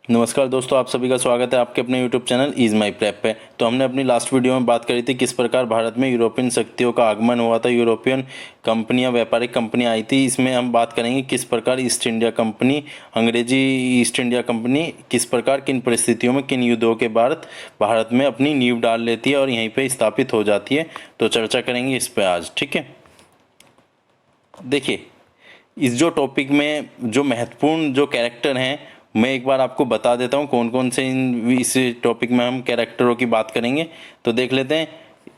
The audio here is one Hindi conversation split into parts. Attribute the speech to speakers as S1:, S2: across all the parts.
S1: नमस्कार दोस्तों, आप सभी का स्वागत है आपके अपने YouTube channel is my prep पे। तो हमने अपनी लास्ट वीडियो में बात करी थी किस प्रकार भारत में यूरोपियन शक्तियों का आगमन हुआ था, यूरोपियन कंपनियां, व्यापारिक कंपनियां आई थी। इसमें हम बात करेंगे किस प्रकार ईस्ट इंडिया कंपनी, अंग्रेजी ईस्ट इंडिया कंपनी किस प्रकार, किन परिस्थितियों में, किन युद्धों के बाद भारत में अपनी नींव डाल लेती है और यहीं पर स्थापित हो जाती है। तो चर्चा करेंगे इस पर आज, ठीक है। देखिए, इस जो टॉपिक में जो महत्वपूर्ण जो कैरेक्टर हैं, मैं एक बार आपको बता देता हूँ कौन कौन से इस टॉपिक में हम कैरेक्टरों की बात करेंगे। तो देख लेते हैं।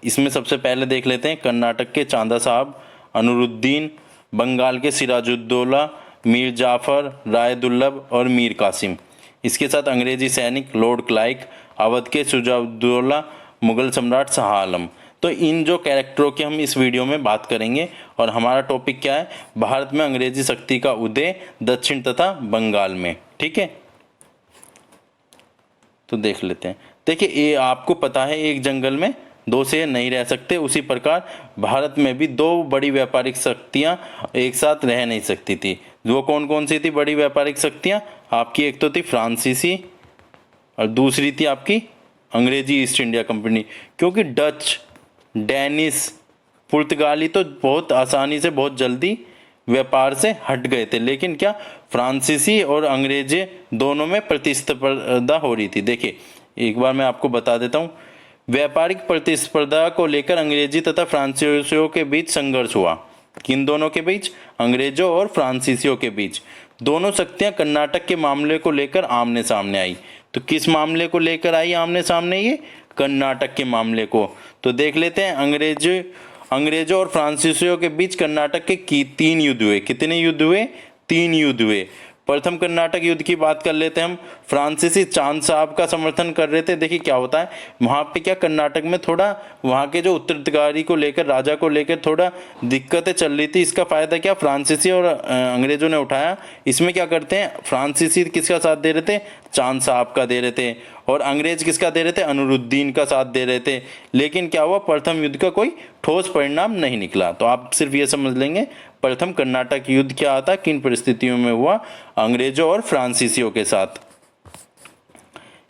S1: इसमें सबसे पहले देख लेते हैं कर्नाटक के चांदा साहब, अनूरुद्दीन, बंगाल के सिराजुद्दौला, मीर जाफ़र, राय दुर्लभ और मीर कासिम। इसके साथ अंग्रेजी सैनिक लॉर्ड क्लाइव, अवध के शुजाउद्दौला, मुगल सम्राट शाह आलम। तो इन जो कैरेक्टरों की हम इस वीडियो में बात करेंगे। और हमारा टॉपिक क्या है? भारत में अंग्रेजी शक्ति का उदय दक्षिण तथा बंगाल में, ठीक है। तो देख लेते हैं। देखिए, ये आपको पता है एक जंगल में दो शेर नहीं रह सकते, उसी प्रकार भारत में भी दो बड़ी व्यापारिक शक्तियां एक साथ रह नहीं सकती थी। वो कौन कौन सी थी बड़ी व्यापारिक शक्तियां आपकी? एक तो थी फ्रांसीसी और दूसरी थी आपकी अंग्रेजी ईस्ट इंडिया कंपनी। क्योंकि डच, डेनिस, पुर्तगाली तो बहुत आसानी से बहुत जल्दी व्यापार से हट गए थे, लेकिन क्या फ्रांसीसी और अंग्रेजी दोनों में प्रतिस्पर्धा हो रही थी। देखिए, एक बार मैं आपको बता देता हूँ। व्यापारिक प्रतिस्पर्धा को लेकर अंग्रेजी तथा फ्रांसीसियों के बीच संघर्ष हुआ। किन दोनों के बीच? अंग्रेजों और फ्रांसीसियों के बीच। दोनों शक्तियां कर्नाटक के मामले को लेकर आमने सामने आई। तो किस मामले को लेकर आई आमने सामने? ये कर्नाटक के मामले को। तो देख लेते हैं। अंग्रेजों और फ्रांसीसियों के बीच कर्नाटक के 3 युद्ध हुए। कितने युद्ध हुए? 3 युद्ध हुए। प्रथम कर्नाटक युद्ध की बात कर लेते हैं हम। फ्रांसीसी चांद साहब का समर्थन कर रहे थे। देखिए क्या होता है वहाँ पे, क्या कर्नाटक में थोड़ा वहाँ के जो उत्तराधिकारी को लेकर, राजा को लेकर थोड़ा दिक्कतें चल रही थी। इसका फायदा क्या फ्रांसीसी और अंग्रेजों ने उठाया। इसमें क्या करते हैं, फ्रांसीसी किसका साथ दे रहे थे? चांद साहब का दे रहे थे। और अंग्रेज किसका दे रहे थे? अनूरुद्दीन का साथ दे रहे थे। लेकिन क्या हुआ, प्रथम युद्ध का कोई ठोस परिणाम नहीं निकला। तो आप सिर्फ ये समझ लेंगे प्रथम कर्नाटक युद्ध क्या आता, किन परिस्थितियों में हुआ, अंग्रेजों और फ्रांसीसियों के साथ।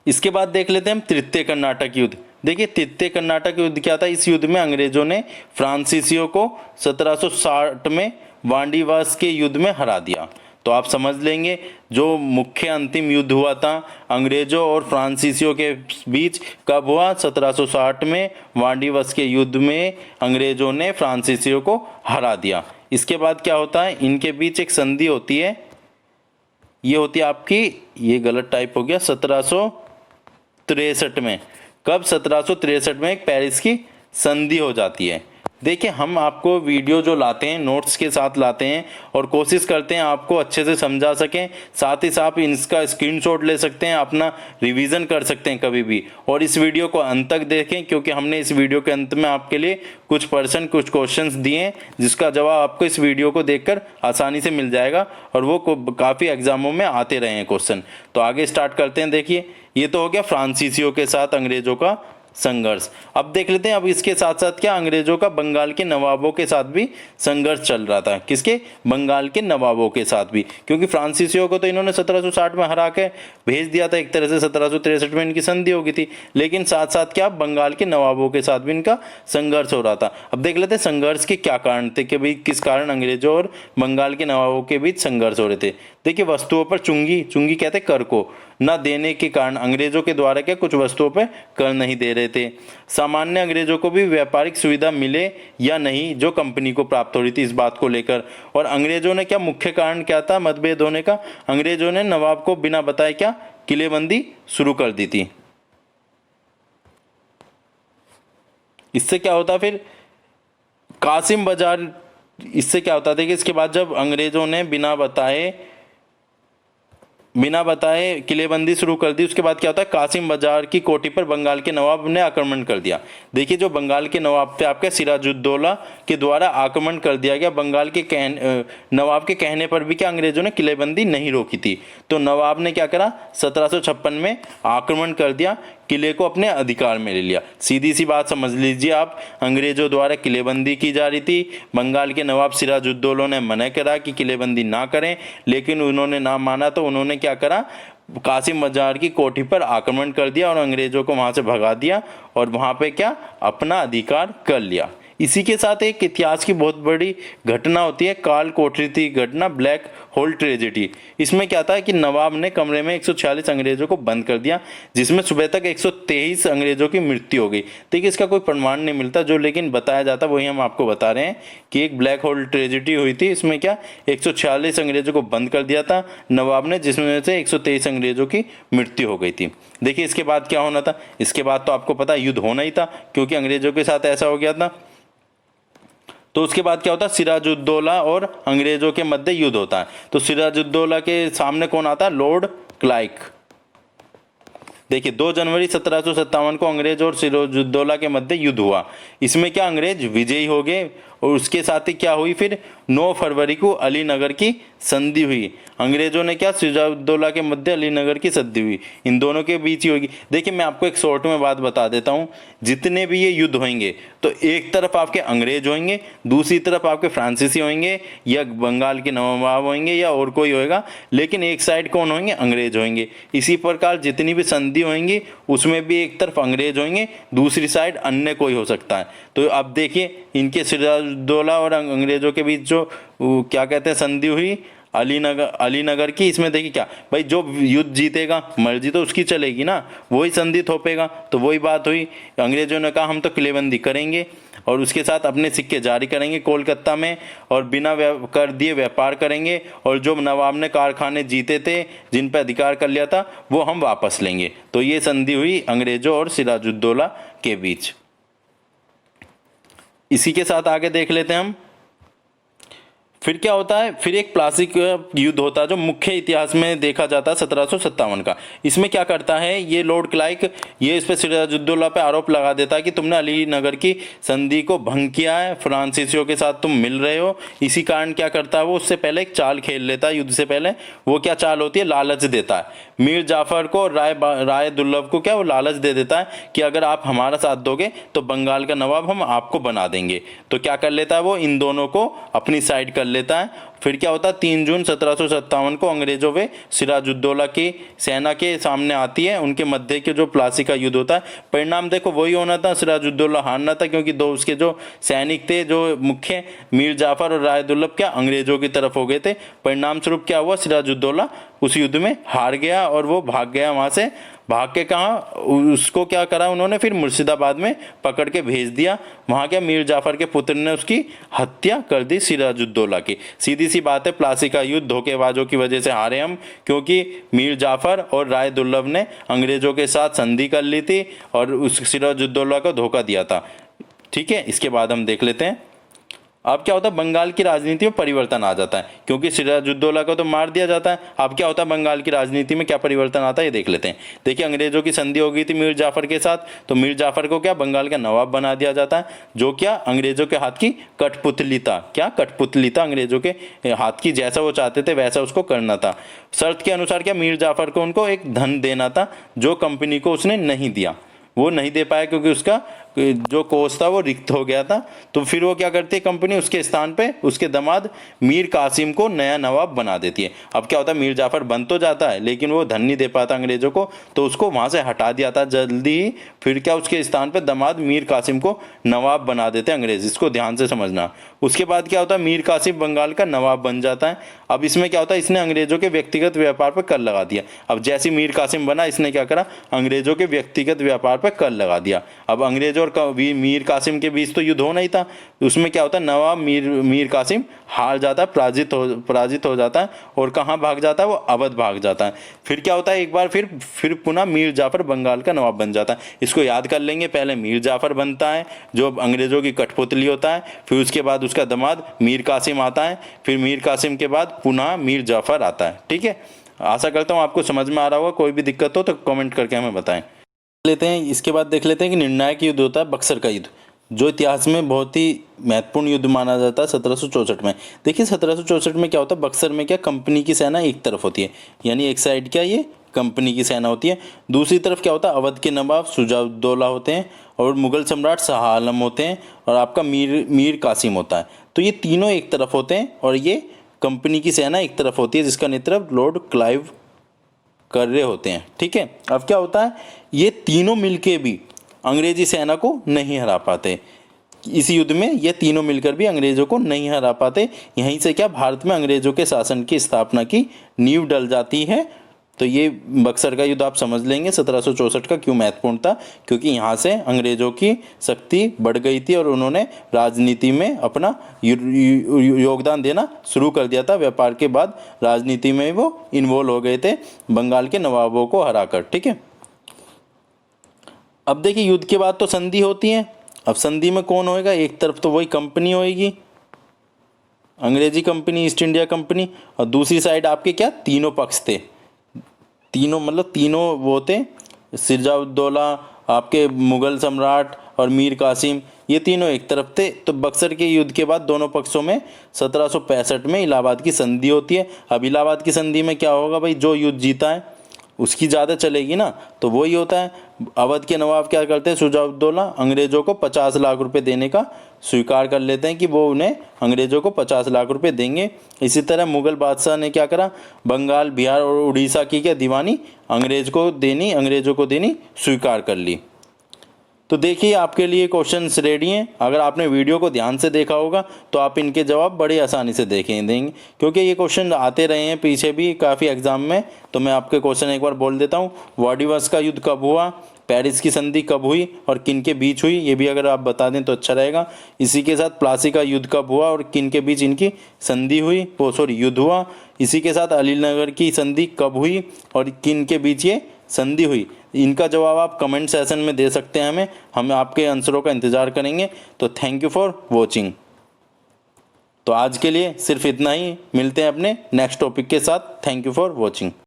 S1: इसके बाद देख लेते हैं हम तृतीय कर्नाटक युद्ध। देखिए, तृतीय कर्नाटक युद्ध क्या था? इस युद्ध में अंग्रेजों ने फ्रांसीसियों को 1760 में वांडीवास के युद्ध में हरा दिया। तो आप समझ लेंगे जो मुख्य अंतिम युद्ध हुआ था अंग्रेजों और फ्रांसीसियों के बीच कब हुआ? 1760 में वांडीवास के युद्ध में अंग्रेजों ने फ्रांसीसियों को हरा दिया। इसके बाद क्या होता है, इनके बीच एक संधि होती है। ये होती है आपकी, ये गलत टाइप हो गया, 1763 में। कब? 1763 में एक पेरिस की संधि हो जाती है। देखिए, हम आपको वीडियो जो लाते हैं नोट्स के साथ लाते हैं और कोशिश करते हैं आपको अच्छे से समझा सकें। साथ ही साथ इसका स्क्रीनशॉट ले सकते हैं, अपना रिवीजन कर सकते हैं कभी भी। और इस वीडियो को अंत तक देखें, क्योंकि हमने इस वीडियो के अंत में आपके लिए कुछ क्वेश्चंस दिए हैं, जिसका जवाब आपको इस वीडियो को देखकर आसानी से मिल जाएगा। और वो काफ़ी एग्जामों में आते रहे हैं क्वेश्चन। तो आगे स्टार्ट करते हैं। देखिए, ये तो हो गया फ्रांसीसियों के साथ अंग्रेजों का संघर्ष। अब देख लेते हैं, अब इसके साथ साथ क्या अंग्रेजों का बंगाल के नवाबों के साथ भी संघर्ष चल रहा था। किसके? बंगाल के नवाबों के साथ भी। क्योंकि फ्रांसीसियों को तो इन्होंने 1760 में हरा के भेज दिया था, एक तरह से 1763 में इनकी संधि हो गई थी। लेकिन साथ साथ क्या बंगाल के नवाबों के साथ भी इनका संघर्ष हो रहा था। अब देख लेते हैं संघर्ष के क्या कारण थे, कि भाई किस कारण अंग्रेजों और बंगाल के नवाबों के बीच संघर्ष हो रहे थे। देखिए, वस्तुओं पर चुंगी कहते कर को न देने के कारण अंग्रेजों के द्वारा क्या कुछ वस्तुओं पर कर नहीं दे रहे थे। सामान्य अंग्रेजों को भी व्यापारिक सुविधा मिले या नहीं जो कंपनी को प्राप्त हो रही थी, इस बात को लेकर। और अंग्रेजों ने क्या, मुख्य कारण क्या था मतभेद होने का? अंग्रेजों ने नवाब को बिना बताए क्या किलेबंदी शुरू कर दी थी। इससे क्या होता फिर कासिम बाजार, इससे क्या होता था कि इसके बाद जब अंग्रेजों ने बिना बताए किलेबंदी शुरू कर दी, उसके बाद क्या होता है, कासिम बाजार की कोठी पर बंगाल के नवाब ने आक्रमण कर दिया। देखिए, जो बंगाल के नवाब थे आपके सिराजुद्दौला के द्वारा आक्रमण कर दिया गया। बंगाल के नवाब के कहने पर भी क्या अंग्रेजों ने किलेबंदी नहीं रोकी थी। तो नवाब ने क्या करा, 1756 में आक्रमण कर दिया, किले को अपने अधिकार में ले लिया। सीधी सी बात समझ लीजिए आप, अंग्रेजों द्वारा किलेबंदी की जा रही थी। बंगाल के नवाब सिराजुद्दौला ने मना करा कि किलेबंदी ना करें, लेकिन उन्होंने ना माना तो उन्होंने क्या करा, कासिम बाजार की कोठी पर आक्रमण कर दिया और अंग्रेजों को वहां से भगा दिया और वहां पे क्या अपना अधिकार कर लिया। इसी के साथ एक इतिहास की बहुत बड़ी घटना होती है काल कोठरी की घटना, ब्लैक होल ट्रेजेडी। इसमें क्या था कि नवाब ने कमरे में 146 अंग्रेजों को बंद कर दिया, जिसमें सुबह तक 123 अंग्रेजों की मृत्यु हो गई। देखिए इसका कोई प्रमाण नहीं मिलता, जो लेकिन बताया जाता वही हम आपको बता रहे हैं कि एक ब्लैक होल ट्रेजेडी हुई थी। इसमें क्या 146 अंग्रेजों को बंद कर दिया था नवाब ने, जिसमें से 123 अंग्रेजों की मृत्यु हो गई थी। देखिए इसके बाद क्या होना था, इसके बाद तो आपको पता युद्ध होना ही था, क्योंकि अंग्रेजों के साथ ऐसा हो गया था। तो उसके बाद क्या होता है, सिराजुद्दौला और अंग्रेजों के मध्य युद्ध होता है। तो सिराजुद्दौला के सामने कौन आता है, लॉर्ड क्लाइव। देखिए 2 जनवरी 1757 को अंग्रेज और सिराजुद्दौला के मध्य युद्ध हुआ। इसमें क्या अंग्रेज विजयी हो गए और उसके साथ ही क्या हुई, फिर 9 फरवरी को अलीनगर की संधि हुई। अंग्रेजों ने क्या सिराजुद्दौला के मध्य अलीनगर की संधि हुई, इन दोनों के बीच ही होगी। देखिए मैं आपको एक शॉर्ट में बात बता देता हूँ, जितने भी ये युद्ध होंगे तो एक तरफ आपके अंग्रेज होंगे, दूसरी तरफ आपके फ्रांसीसी होंगे या बंगाल के नवाब होंगे या और कोई होएगा, लेकिन एक साइड कौन होंगे, अंग्रेज होंगे। इसी प्रकार जितनी भी संधि होंगी उसमें भी एक तरफ अंग्रेज होंगे, दूसरी साइड अन्य कोई हो सकता है। तो अब देखिए इनके सिराजुद्दौला और अंग्रेजों के बीच जो क्या कहते हैं संधि हुई अलीनगर की, इसमें देखिए क्या भाई, जो युद्ध जीतेगा मर्जी तो उसकी चलेगी ना, वही संधि थोपेगा। तो वही बात हुई, अंग्रेजों ने कहा हम तो किलेबंदी करेंगे और उसके साथ अपने सिक्के जारी करेंगे कोलकाता में और बिना कर दिए व्यापार करेंगे, और जो नवाब ने कारखाने जीते थे जिन पर अधिकार कर लिया था वो हम वापस लेंगे। तो ये संधि हुई अंग्रेजों और सिराजुद्दौला के बीच। इसी के साथ आगे देख लेते हैं हम, फिर क्या होता है, फिर एक प्लासी युद्ध होता है जो मुख्य इतिहास में देखा जाता है 1757 का। इसमें क्या करता है ये लॉर्ड क्लाइव, ये इस पर सिराजुद्दौला पे आरोप लगा देता है कि तुमने अलीनगर की संधि को भंग किया है, फ्रांसीसियों के साथ तुम मिल रहे हो। इसी कारण क्या करता है वो, उससे पहले एक चाल खेल लेता है युद्ध से पहले। वो क्या चाल होती है, लालच देता है मीर जाफर को, राय दुर्लभ को क्या वो लालच दे देता है कि अगर आप हमारा साथ दोगे तो बंगाल का नवाब हम आपको बना देंगे। तो क्या कर लेता है वो, इन दोनों को अपनी साइड कर लेता है। फिर क्या होता है 3 जून 1757 को अंग्रेजों वे सिराजुद्दौला की सेना के सामने आती है, उनके मध्य के जो प्लासी का युद्ध होता है। परिणाम देखो वही होना था, सिराजुद्दौला हारना था, क्योंकि 2 उसके जो सैनिक थे जो मुख्य मीर जाफर और राय दुर्लभ क्या अंग्रेजों की तरफ हो गए थे। परिणाम स्वरूप क्या हुआ, सिराजुद्दौला उस युद्ध में हार गया और वो भाग गया वहां से। भाग के कहा, उसको क्या करा उन्होंने, फिर मुर्शिदाबाद में पकड़ के भेज दिया। वहां क्या मीर जाफर के पुत्र ने उसकी हत्या कर दी सिराजुद्दौला की। सीधी सी बात है, प्लासी का युद्ध धोखेबाजों की वजह से हारे हम, क्योंकि मीर जाफर और राय दुर्लभ ने अंग्रेजों के साथ संधि कर ली थी और उस सिराजुद्दौला को धोखा दिया था। ठीक है, इसके बाद हम देख लेते हैं अब क्या होता है, बंगाल की राजनीति में परिवर्तन आ जाता है, क्योंकि सिराजुद्दौला को तो मार दिया जाता है। अब क्या होता है बंगाल की राजनीति में, क्या परिवर्तन आता है ये देख लेते हैं। देखिए अंग्रेजों की संधि हो गई थी मीर जाफर के साथ, तो मीर जाफर को क्या बंगाल का नवाब बना दिया जाता है, जो क्या अंग्रेजों के हाथ की कठपुतली था। क्या कठपुतली था अंग्रेजों के हाथ की, जैसा वो चाहते थे वैसा उसको करना था। शर्त के अनुसार क्या मीर जाफर को उनको एक धन देना था, जो कंपनी को उसने नहीं दिया, वो नहीं दे पाया क्योंकि उसका जो कोष था वो रिक्त हो गया था। तो फिर वो क्या करती है कंपनी, उसके स्थान पे उसके दामाद मीर कासिम को नया नवाब बना देती है। अब क्या होता है, मीर जाफर बन तो जाता है लेकिन वो धन नहीं दे पाता अंग्रेजों को, तो उसको वहां से हटा दिया था जल्दी ही। फिर क्या उसके स्थान पे दामाद मीर कासिम को नवाब बना देते हैं अंग्रेज, इसको ध्यान से समझना। उसके बाद क्या होता है, मीर कासिम बंगाल का नवाब बन जाता है। अब इसमें क्या होता है, इसने अंग्रेजों के व्यक्तिगत व्यापार पर कर लगा दिया। अब जैसे मीर कासिम बना, इसने क्या करा, अंग्रेजों के व्यक्तिगत व्यापार पर कर लगा दिया। अब अंग्रेजों और मीर कासिम के बीच तो युद्ध होना ही था। उसमें क्या होता है, नवाब मीर कासिम हार जाता है, पराजित हो जाता है और कहाँ भाग जाता है, वो अवध भाग जाता है। फिर क्या होता है, एक बार फिर पुनः मीर जाफर बंगाल का नवाब बन जाता है। इसको याद कर लेंगे, पहले मीर जाफर बनता है जो अंग्रेजों की कठपुतली होता है, फिर उसके बाद उसका दामाद मीर कासिम आता है, फिर मीर कासिम के बाद पुनः मीर जाफर आता है। ठीक है, आशा करता हूँ आपको समझ में आ रहा होगा। कोई भी दिक्कत हो तो कमेंट करके हमें बताएं। लेते हैं इसके बाद देख लेते हैं कि निर्णायक युद्ध होता है बक्सर का युद्ध, जो इतिहास में बहुत ही महत्वपूर्ण युद्ध माना जाता है 1764 में। देखिए 1764 में क्या होता है, बक्सर में क्या कंपनी की सेना एक तरफ होती है, यानी एक साइड क्या ये कंपनी की सेना होती है, दूसरी तरफ क्या होता है, अवध के नवाब शुजाउद्दौला होते हैं और मुगल सम्राट शाह आलम होते हैं और आपका मीर कासिम होता है। तो ये तीनों एक तरफ होते हैं और ये कंपनी की सेना एक तरफ होती है, जिसका नेतृत्व लॉर्ड क्लाइव कर रहे होते हैं। ठीक है, अब क्या होता है, ये तीनों मिलके भी अंग्रेजी सेना को नहीं हरा पाते। इस युद्ध में ये तीनों मिलकर भी अंग्रेजों को नहीं हरा पाते। यहीं से क्या भारत में अंग्रेजों के शासन की स्थापना की नींव डल जाती है। तो ये बक्सर का युद्ध आप समझ लेंगे 1764 का क्यों महत्वपूर्ण था, क्योंकि यहाँ से अंग्रेजों की शक्ति बढ़ गई थी और उन्होंने राजनीति में अपना योगदान देना शुरू कर दिया था। व्यापार के बाद राजनीति में वो इन्वॉल्व हो गए थे बंगाल के नवाबों को हराकर। ठीक है, अब देखिए युद्ध के बाद तो संधि होती है। अब संधि में कौन होएगा, एक तरफ तो वही कंपनी होएगी, अंग्रेजी कंपनी, ईस्ट इंडिया कंपनी, और दूसरी साइड आपके क्या तीनों पक्ष थे, तीनों मतलब तीनों वो थे, सिरजाउद्दौला, आपके मुगल सम्राट और मीर कासिम, ये तीनों एक तरफ थे। तो बक्सर के युद्ध के बाद दोनों पक्षों में 1765 में इलाहाबाद की संधि होती है। अब इलाहाबाद की संधि में क्या होगा भाई, जो युद्ध जीता है उसकी ज़्यादा चलेगी ना, तो वही होता है। अवध के नवाब क्या करते हैं, शुजाउद्दौला अंग्रेज़ों को 50 लाख रुपए देने का स्वीकार कर लेते हैं कि वो उन्हें अंग्रेज़ों को 50 लाख रुपए देंगे। इसी तरह मुगल बादशाह ने क्या करा, बंगाल, बिहार और उड़ीसा की क्या दीवानी अंग्रेज़ों को देनी स्वीकार कर ली। तो देखिए आपके लिए क्वेश्चंस रेडी हैं। अगर आपने वीडियो को ध्यान से देखा होगा तो आप इनके जवाब बड़ी आसानी से देंगे, क्योंकि ये क्वेश्चन आते रहे हैं पीछे भी काफ़ी एग्जाम में। तो मैं आपके क्वेश्चन एक बार बोल देता हूँ। वाडिवस का युद्ध कब हुआ, पेरिस की संधि कब हुई और किन के बीच हुई, ये भी अगर आप बता दें तो अच्छा रहेगा। इसी के साथ प्लासी का युद्ध कब हुआ और किन के बीच इनकी संधि हुई, युद्ध हुआ। इसी के साथ अलीनगर की संधि कब हुई और किन के बीच ये संधि हुई। इनका जवाब आप कमेंट सेशन में दे सकते हैं हम आपके आंसरों का इंतज़ार करेंगे। तो थैंक यू फॉर वॉचिंग। तो आज के लिए सिर्फ इतना ही, मिलते हैं अपने नेक्स्ट टॉपिक के साथ। Thank you for watching.